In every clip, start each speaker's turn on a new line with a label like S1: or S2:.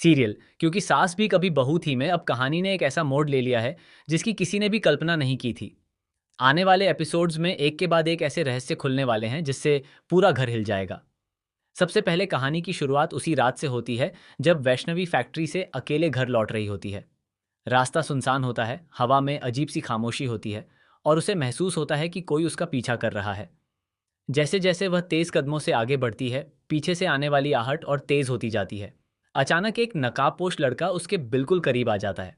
S1: Serial, क्योंकि सास भी कभी बहू थी में अब कहानी ने एक ऐसा मोड़ ले लिया है जिसकी किसी ने भी कल्पना नहीं की थी। आने वाले एपिसोड्स में एक के बाद एक ऐसे रहस्य खुलने वाले हैं जिससे पूरा घर हिल जाएगा। सबसे पहले कहानी की शुरुआत उसी रात से होती है जब वैष्णवी फैक्ट्री से अकेले घर लौट रही होती है। रास्ता सुनसान होता है, हवा में अजीब सी खामोशी होती है और उसे महसूस होता है कि कोई उसका पीछा कर रहा है। जैसे जैसे वह तेज कदमों से आगे बढ़ती है, पीछे से आने वाली आहट और तेज होती जाती है। अचानक एक नकाबपोश लड़का उसके बिल्कुल करीब आ जाता है।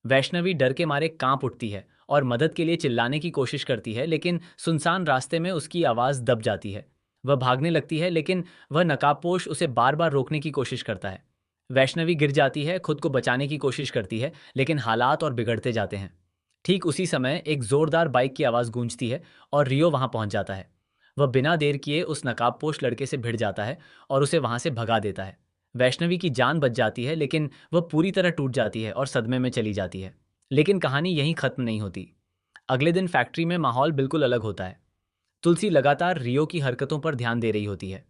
S1: वैष्णवी डर के मारे कांप उठती है और मदद के लिए चिल्लाने की कोशिश करती है, लेकिन सुनसान रास्ते में उसकी आवाज़ दब जाती है। वह भागने लगती है, लेकिन वह नकाबपोश उसे बार बार रोकने की कोशिश करता है। वैष्णवी गिर जाती है, खुद को बचाने की कोशिश करती है, लेकिन हालात और बिगड़ते जाते हैं। ठीक उसी समय एक जोरदार बाइक की आवाज़ गूंजती है और रियो वहां पहुंच जाता है। वह बिना देर किए उस नकाबपोश लड़के से भिड़ जाता है और उसे वहां से भगा देता है। वैष्णवी की जान बच जाती है, लेकिन वह पूरी तरह टूट जाती है और सदमे में चली जाती है। लेकिन कहानी यहीं खत्म नहीं होती। अगले दिन फैक्ट्री में माहौल बिल्कुल अलग होता है। तुलसी लगातार रियो की हरकतों पर ध्यान दे रही होती है।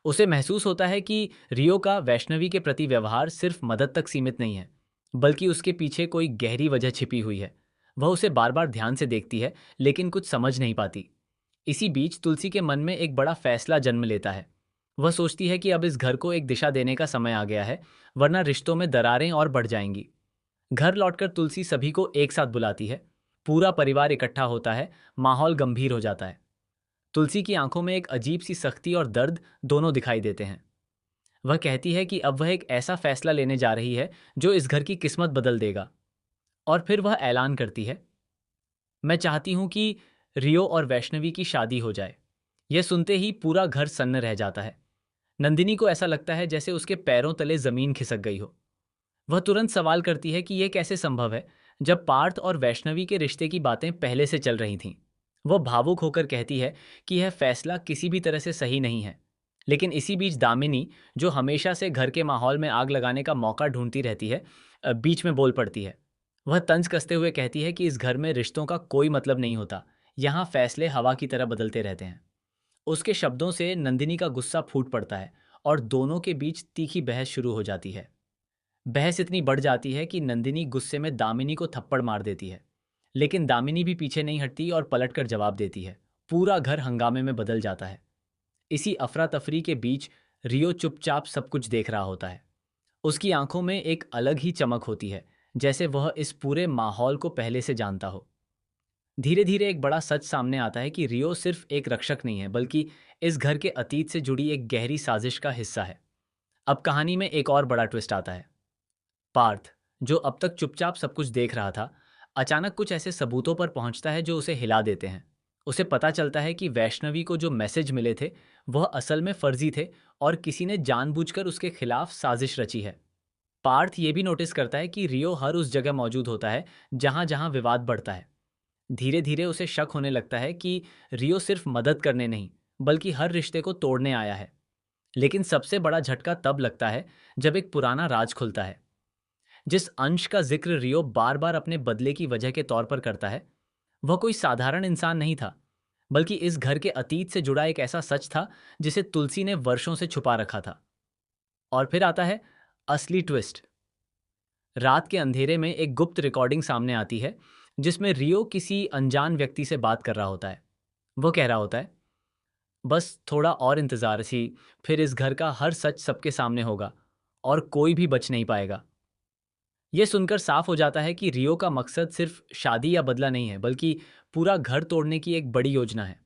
S1: उसे महसूस होता है कि रियो का वैष्णवी के प्रति व्यवहार सिर्फ मदद तक सीमित नहीं है, बल्कि उसके पीछे कोई गहरी वजह छिपी हुई है। वह उसे बार बार ध्यान से देखती है, लेकिन कुछ समझ नहीं पाती। इसी बीच तुलसी के मन में एक बड़ा फैसला जन्म लेता है। वह सोचती है कि अब इस घर को एक दिशा देने का समय आ गया है, वरना रिश्तों में दरारें और बढ़ जाएंगी। घर लौटकर तुलसी सभी को एक साथ बुलाती है। पूरा परिवार इकट्ठा होता है। माहौल गंभीर हो जाता है। तुलसी की आंखों में एक अजीब सी सख्ती और दर्द दोनों दिखाई देते हैं। वह कहती है कि अब वह एक ऐसा फैसला लेने जा रही है जो इस घर की किस्मत बदल देगा। और फिर वह ऐलान करती है, मैं चाहती हूं कि रियो और वैष्णवी की शादी हो जाए। यह सुनते ही पूरा घर सन्न रह जाता है। नंदिनी को ऐसा लगता है जैसे उसके पैरों तले जमीन खिसक गई हो। वह तुरंत सवाल करती है कि यह कैसे संभव है, जब पार्थ और वैष्णवी के रिश्ते की बातें पहले से चल रही थीं। वह भावुक होकर कहती है कि यह फैसला किसी भी तरह से सही नहीं है। लेकिन इसी बीच दामिनी, जो हमेशा से घर के माहौल में आग लगाने का मौका ढूंढती रहती है, बीच में बोल पड़ती है। वह तंज कसते हुए कहती है कि इस घर में रिश्तों का कोई मतलब नहीं होता। यहाँ फैसले हवा की तरह बदलते रहते हैं। उसके शब्दों से नंदिनी का गुस्सा फूट पड़ता है और दोनों के बीच तीखी बहस शुरू हो जाती है। बहस इतनी बढ़ जाती है कि नंदिनी गुस्से में दामिनी को थप्पड़ मार देती है। लेकिन दामिनी भी पीछे नहीं हटती और पलटकर जवाब देती है। पूरा घर हंगामे में बदल जाता है। इसी अफरा तफरी के बीच रियो चुपचाप सब कुछ देख रहा होता है। उसकी आंखों में एक अलग ही चमक होती है, जैसे वह इस पूरे माहौल को पहले से जानता हो। धीरे धीरे एक बड़ा सच सामने आता है कि रियो सिर्फ एक रक्षक नहीं है, बल्कि इस घर के अतीत से जुड़ी एक गहरी साजिश का हिस्सा है। अब कहानी में एक और बड़ा ट्विस्ट आता है। पार्थ, जो अब तक चुपचाप सब कुछ देख रहा था, अचानक कुछ ऐसे सबूतों पर पहुंचता है जो उसे हिला देते हैं। उसे पता चलता है कि वैष्णवी को जो मैसेज मिले थे वह असल में फर्जी थे और किसी ने जानबूझकर उसके खिलाफ साजिश रची है। पार्थ ये भी नोटिस करता है कि रियो हर उस जगह मौजूद होता है जहां जहां विवाद बढ़ता है। धीरे धीरे उसे शक होने लगता है कि रियो सिर्फ मदद करने नहीं, बल्कि हर रिश्ते को तोड़ने आया है। लेकिन सबसे बड़ा झटका तब लगता है जब एक पुराना राज खुलता है। जिस अंश का जिक्र रियो बार बार अपने बदले की वजह के तौर पर करता है, वह कोई साधारण इंसान नहीं था, बल्कि इस घर के अतीत से जुड़ा एक ऐसा सच था जिसे तुलसी ने वर्षों से छुपा रखा था। और फिर आता है असली ट्विस्ट। रात के अंधेरे में एक गुप्त रिकॉर्डिंग सामने आती है जिसमें रियो किसी अनजान व्यक्ति से बात कर रहा होता है। वो कह रहा होता है, बस थोड़ा और इंतजार सी, फिर इस घर का हर सच सबके सामने होगा और कोई भी बच नहीं पाएगा। यह सुनकर साफ हो जाता है कि रियो का मकसद सिर्फ शादी या बदला नहीं है, बल्कि पूरा घर तोड़ने की एक बड़ी योजना है।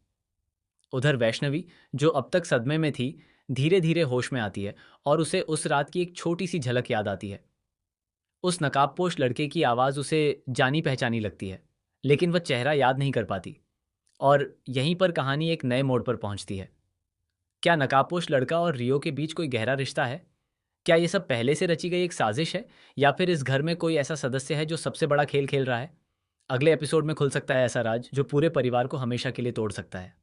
S1: उधर वैष्णवी, जो अब तक सदमे में थी, धीरे धीरे होश में आती है और उसे उस रात की एक छोटी सी झलक याद आती है। उस नकाबपोश लड़के की आवाज़ उसे जानी पहचानी लगती है, लेकिन वह चेहरा याद नहीं कर पाती। और यहीं पर कहानी एक नए मोड़ पर पहुंचती है। क्या नकाबपोश लड़का और रियो के बीच कोई गहरा रिश्ता है? क्या ये सब पहले से रची गई एक साजिश है, या फिर इस घर में कोई ऐसा सदस्य है जो सबसे बड़ा खेल खेल रहा है? अगले एपिसोड में खुल सकता है ऐसा राज जो पूरे परिवार को हमेशा के लिए तोड़ सकता है।